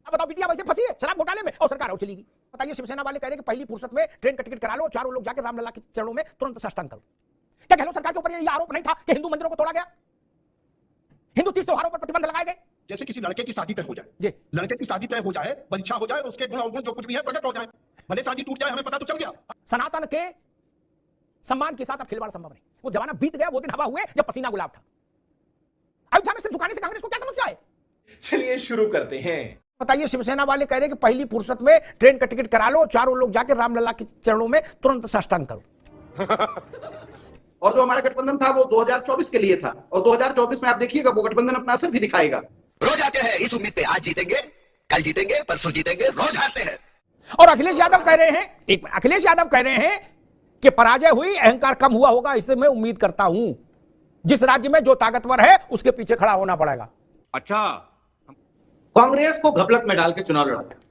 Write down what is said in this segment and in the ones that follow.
अब बताओ बिटिया वैसे फंसी है शराब घोटाले में और सरकार और चलेगी। बताइए शिवसेना वाले कह रहे हैं कि पहली फुर्सत में ट्रेन का टिकट करा लो, चारों लोग जाकर रामलला के चरणों में तुरंत साष्टांग करो। क्या गहलोत सरकार के ऊपर यह आरोप नहीं था कि हिंदू मंदिरों को तोड़ा गया, हिंदू तीर्थ त्योहारों पर प्रतिबंध लगाए गए? जैसे किसी लड़के की शादी तय हो जाए, जी, लड़के की शादी तय हो जाए, परीक्षा हो जाए, उसके गुण अवगुण जो कुछ भी है प्रकट हो जाए, भले शादी टूट जाए हमें पता तो चल गया। सनातन के सम्मान के साथ अब खिलवाड़ संभव नहीं। वो जमाना बीत गया, वो दिन हवा हुए जब पसीना गुलाब था। अयोध्या में सिर्फ झुकाने से कांग्रेस को क्या समस्या है? चलिए शुरू करते हैं। बताइए शिवसेना वाले कह रहे हैं कि पहली फुर्सत में ट्रेन का टिकट करा लो, चारों लोग जाकर रामलला के चरणों में तुरंत साष्टांग करो। और जो हमारा गठबंधन था वो 2024 के लिए था, और 2024 में आप देखिएगा वो गठबंधन अपना असर भी दिखाएगा। रोज आते हैं इस उम्मीद पे, आज जीतेंगे, कल जीतेंगे, परसों जीतेंगे, रोज हारते हैं। और अखिलेश यादव कह रहे हैं, अखिलेश यादव कह रहे हैं कि पराजय हुई, अहंकार कम हुआ होगा, इससे मैं उम्मीद करता हूं जिस राज्य में जो ताकतवर है उसके पीछे खड़ा होना पड़ेगा। अच्छा, कांग्रेस को घपलत में डाल के चुनाव लड़ाते हैं।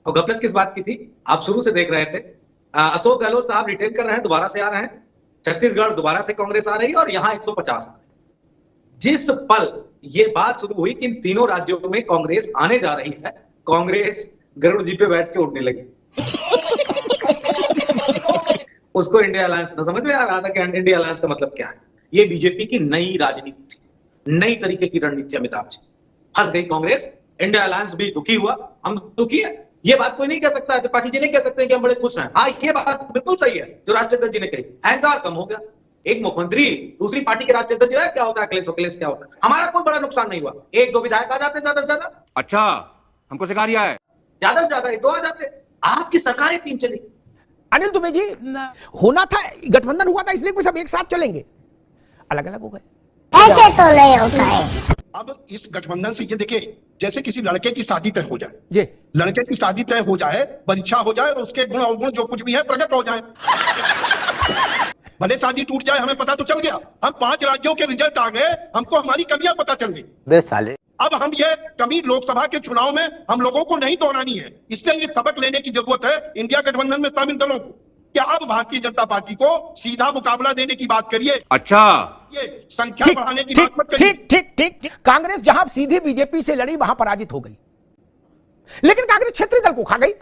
और घपलत किस बात की थी आप शुरू से देख रहे थे। अशोक गहलोत साहब रिटेन कर रहे हैं, दोबारा से आ रहे हैं, छत्तीसगढ़ दोबारा से कांग्रेस आ रही है और यहां 150 आ रही है। जिस पल ये बात शुरू हुई कि इन तीनों राज्यों में कांग्रेस आने जा रही है, कांग्रेस गरुड़ जी पे बैठ के उड़ने लगी। उसको इंडिया अलायंस न समझ में आ रहा था कि इंडिया अलायंस का मतलब क्या है। ये बीजेपी की नई राजनीति थी, नई तरीके की रणनीति। अमिताभ जी फंस गई कांग्रेस, इंडिया अलायंस भी दुखी हुआ, हम दुखी है। ये बात कोई नहीं कह सकता, त्रिपाठी जी नहीं कह सकते कि हम बड़े खुश हैं। हाँ, ये बात बिल्कुल सही है जो राष्ट्रीय अध्यक्ष जी ने कही, अहंकार कम हो गया। एक मुख्यमंत्री दूसरी पार्टी के राष्ट्रीय अध्यक्ष है, क्या होता है अखिलेश क्या होता है। हमारा कोई बड़ा नुकसान नहीं हुआ, एक दो विधायक आ जाते ज्यादा से ज्यादा। अच्छा, हमको सिखा रिया है, ज्यादा से ज्यादा एक दो आ जाते, आपकी सरकारें 3 चली। अनिल दुबे जी, होना था, गठबंधन हुआ था इसलिए कोई सब एक साथ चलेंगे, अलग अलग हो गए, ऐसे तो नहीं होता है। अब इस गठबंधन से ये देखिए, जैसे किसी लड़के की शादी तय हो जाए, जी, लड़के की शादी तय हो जाए, परीक्षा हो जाए, उसके गुण अवगुण जो कुछ भी है प्रकट हो जाए, भले शादी टूट जाए हमें पता तो चल गया। हम 5 राज्यों के रिजल्ट आ गए, हमको हमारी कमियां पता चल गई। बे साले, अब हम ये कमी लोकसभा के चुनाव में हम लोगों को नहीं दोहरानी है, इसलिए ये सबक लेने की जरूरत है इंडिया गठबंधन में शामिल दलों को। क्या अब भारतीय जनता पार्टी को सीधा मुकाबला देने की बात करिए, अच्छा, ये संख्या बढ़ाने की बात मत करिए। ठीक। कांग्रेस जहां सीधी बीजेपी से लड़ी वहां पराजित हो गई, लेकिन कांग्रेस क्षेत्रीय दल को खा गई।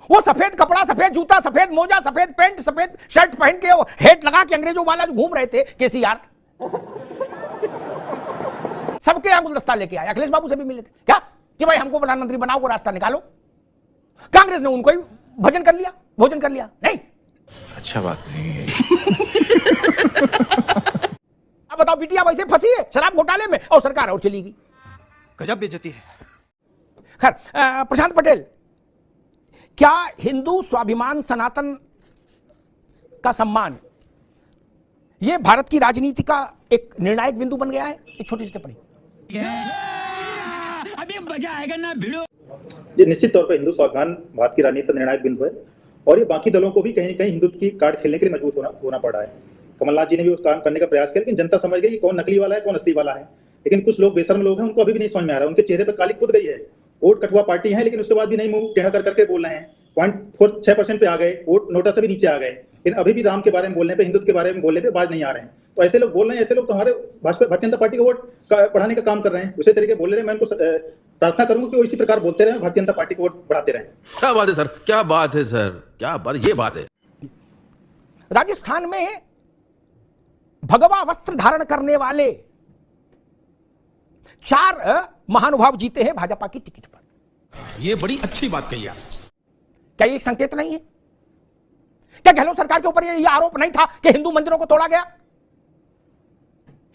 वो सफेद कपड़ा, सफेद जूता, सफेद मोजा, सफेद पैंट, सफेद शर्ट पहन के, वो हेट लगा के अंग्रेजों वाला जो घूम रहे थे केसीआर, सबके यहां गुलदस्ता लेके आए। अखिलेश बाबू से भी मिले थे क्या कि भाई हमको प्रधानमंत्री बनाओ, को रास्ता निकालो। कांग्रेस ने उनको ही भोजन कर लिया नहीं। अच्छा बात नहीं है। अब बताओ बिटिया वैसे फंसी है शराब घोटाले में और सरकार और चलेगी। गजब बेइज्जती है। खैर, प्रशांत पटेल, क्या हिंदू स्वाभिमान, सनातन का सम्मान, यह भारत की राजनीति का एक निर्णायक बिंदु बन गया है? एक छोटी सी टिप्पणी। अभी मजा आएगा ना भिड़ो। ये निश्चित तौर पर हिंदू स्वाभिमान भारत की राजनीति का निर्णायक बिंदु है, और ये बाकी दलों को भी कहीं न कहीं हिंदुत्व की कार्ड खेलने के लिए मजबूत होना पड़ा है। कमलनाथ जी ने भी उस काम करने का प्रयास किया, लेकिन जनता समझ गई कौन नकली वाला है कौन असली वाला है। लेकिन कुछ लोग बेशर्म लोग हैं, उनको अभी भी नहीं समझ में आ रहा, उनके चेहरे पर काली कूद गई है। वोट कटुआ पार्टी है, लेकिन उसके बाद भी नहीं मुंह टेढ़ा कर करके बोल रहे हैं। 0.46% पे आ गए, वोट नोटा से भी नीचे आ गए, लेकिन अभी भी राम के बारे में बोलने पे, हिंदुत्व के बारे में बोलने पे बाज नहीं आ रहे हैं। तो ऐसे लोग बोल रहे हैं, ऐसे लोग तो हमारे भाजपा भारतीय जनता पार्टी का वोट बढ़ाने का काम कर रहे हैं, उसी तरीके बोल रहे हैं। मैं उनको प्रार्थना करूंगा कि वो इसी प्रकार बोलते रहे, भारतीय जनता पार्टी को वोट बढ़ाते रहें। क्या बात है सर, क्या बात है सर, क्या बात, ये बात है। राजस्थान में भगवा वस्त्र धारण करने वाले 4 महानुभाव जीते हैं भाजपा की टिकट पर। ये बड़ी अच्छी बात कही आप। क्या ये एक संकेत नहीं है? क्या गहलोत सरकार के ऊपर यह आरोप नहीं था कि हिंदू मंदिरों को तोड़ा गया,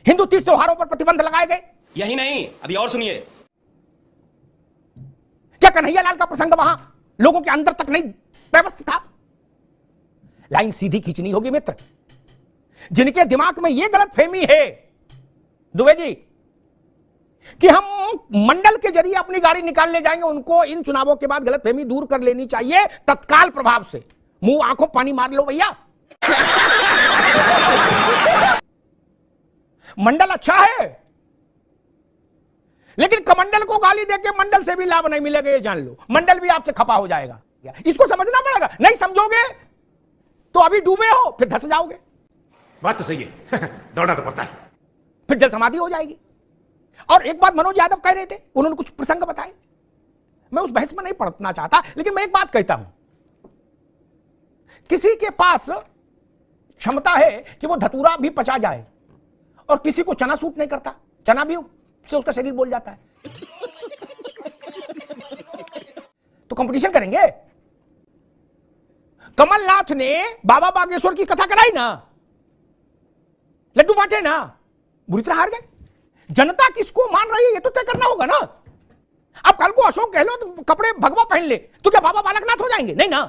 हिंदू तीर्थ त्योहारों पर प्रतिबंध लगाए गए? यही नहीं, अभी और सुनिए। क्या कन्हैयालाल का प्रसंग वहां लोगों के अंदर तक नहीं व्यवस्थित था? लाइन सीधी खींचनी होगी मित्र। जिनके दिमाग में यह गलतफहमी है दुबे जी कि हम मंडल के जरिए अपनी गाड़ी निकालने जाएंगे, उनको इन चुनावों के बाद गलतफहमी दूर कर लेनी चाहिए तत्काल प्रभाव से। मुंह आंखों पानी मार लो भैया। मंडल अच्छा है, लेकिन कमंडल को गाली देके मंडल से भी लाभ नहीं मिलेगा, ये जान लो। मंडल भी आपसे खपा हो जाएगा, इसको समझना पड़ेगा। नहीं समझोगे तो अभी डूबे हो, फिर धंस जाओगे। बात तो सही है। दौड़ना तो पड़ता है, फिर जल समाधि हो जाएगी। और एक बात मनोज यादव कह रहे थे, उन्होंने कुछ प्रसंग बताए। मैं उस बहस में नहीं पड़ना चाहता, लेकिन मैं एक बात कहता हूं, किसी के पास क्षमता है कि वो धतूरा भी पचा जाए और किसी को चना सूट नहीं करता, चना भी से उसका शरीर बोल जाता है। तो कंपटीशन करेंगे। कमलनाथ ने बाबा बागेश्वर की कथा कराई ना, लड्डू बांटे ना, बुरी तरह हार गए। जनता किसको मान रही है ये तो तय करना होगा ना। अब कल को अशोक गहलोत कपड़े भगवा पहन ले तो क्या बाबा बालकनाथ हो जाएंगे? नहीं ना।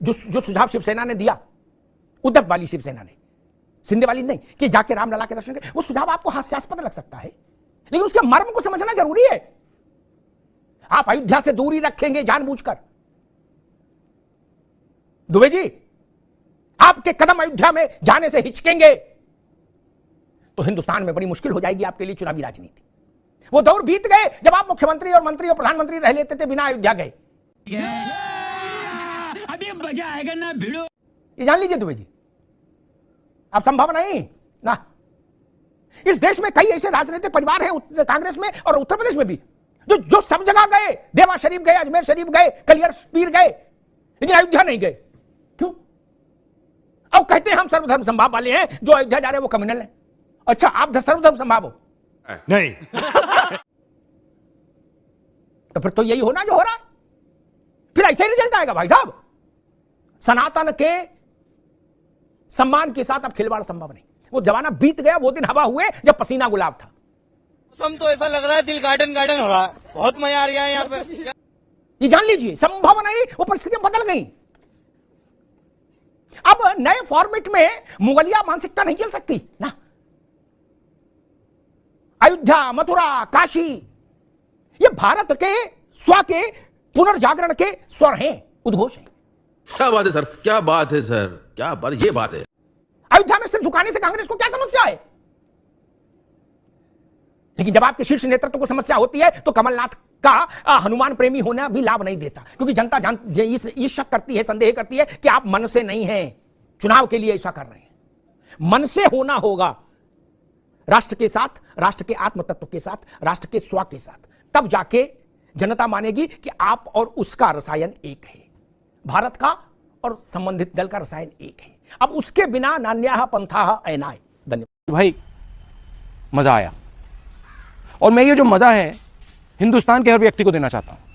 जो सुझाव शिवसेना ने दिया, उद्धव वाली शिवसेना ने, शिंदे वाली नहीं, कि जाके रामलला के दर्शन करें, वो सुझाव आपको हास्यास्पद लग सकता है, लेकिन उसके मर्म को समझना जरूरी है। आप अयोध्या से दूरी रखेंगे जानबूझकर। दुबे जी, आपके कदम अयोध्या में जाने से हिचकेंगे तो हिंदुस्तान में बड़ी मुश्किल हो जाएगी आपके लिए चुनावी राजनीति। वो दौर बीत गए जब आप मुख्यमंत्री और मंत्री और प्रधानमंत्री रह लेते थे बिना अयोध्या गए। अभी मजा आएगा ना भिड़ो। ये जान लीजिए दुबे जी, अब संभव नहीं ना। इस देश में कई ऐसे राजनीतिक परिवार हैं, कांग्रेस में और उत्तर प्रदेश में भी, जो सब जगह गए, देवा शरीफ गए, अजमेर शरीफ गए, कलियर पीर गए, लेकिन अयोध्या नहीं गए। क्यों? अब कहते हैं हम सर्वधर्म समभाव वाले हैं, जो अयोध्या जा रहे हैं वो कम्युनल है। अच्छा, आप सर्वधर्म समभाव हो? नहीं। तो फिर तो यही होना जो हो रहा है, फिर ऐसे ही रिजल्ट आएगा भाई साहब। सनातन के सम्मान के साथ अब खिलवाड़ संभव नहीं। वो जमाना बीत गया, वो दिन हवा हुए जब पसीना गुलाब था। मौसम तो ऐसा लग रहा है दिल गार्डन गार्डन हो रहा है, बहुत मजा आ रहा है यहाँ पे। ये जान लीजिए, संभव नहीं, वो परिस्थितियां बदल गई। अब नए फॉर्मेट में मुगलिया मानसिकता नहीं चल सकती ना। अयोध्या, मथुरा, काशी, ये भारत के स्व के पुनर्जागरण के स्वर हैं, उद्घोष हैं। क्या बात है सर, क्या बात है सर, क्या बात, ये बात है। अयोध्या में सिर्फ झुकाने से कांग्रेस को क्या समस्या है? लेकिन जब आपके शीर्ष नेतृत्व को समस्या होती है तो कमलनाथ का हनुमान प्रेमी होना भी लाभ नहीं देता, क्योंकि जनता ये शक करती है, संदेह करती है कि आप मन से नहीं हैं, चुनाव के लिए ऐसा कर रहे हैं। मन से होना होगा, राष्ट्र के साथ, राष्ट्र के आत्म तत्व के साथ, राष्ट्र के स्व के साथ, तब जाके जनता मानेगी कि आप और उसका रसायन एक है, भारत का और संबंधित दल का रसायन एक है। अब उसके बिना नान्याह पंथाह ऐनाय। धन्यवाद भाई, मजा आया, और मैं ये जो मजा है हिंदुस्तान के हर व्यक्ति को देना चाहता हूं।